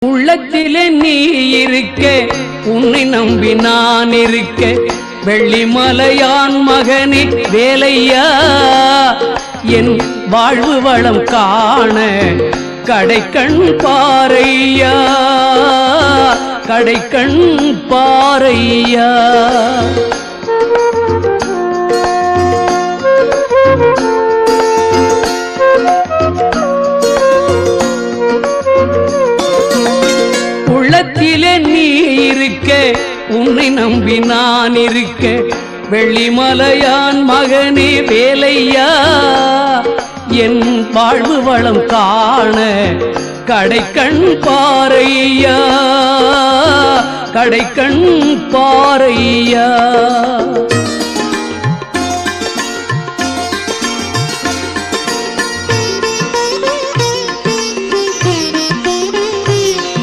உள்ளத்திலே நீ இருக்க, உன்னை நம்பி நான் இருக்க, வெள்ளிமலையான் மகனே வேலையா, என் வாழ்வு வளம் காண கடைக்கண் பாரையா, கடைக்கண் பாரையா. உள்ளத்திலே நீ இருக்க, உன்னை நம்பி நான் இருக்க, வெள்ளிமலையான் மகனே வேலையா, என் வாழ்வு வளம் காண கடைக்கண் பாரையா, கடைக்கண் பாரையா.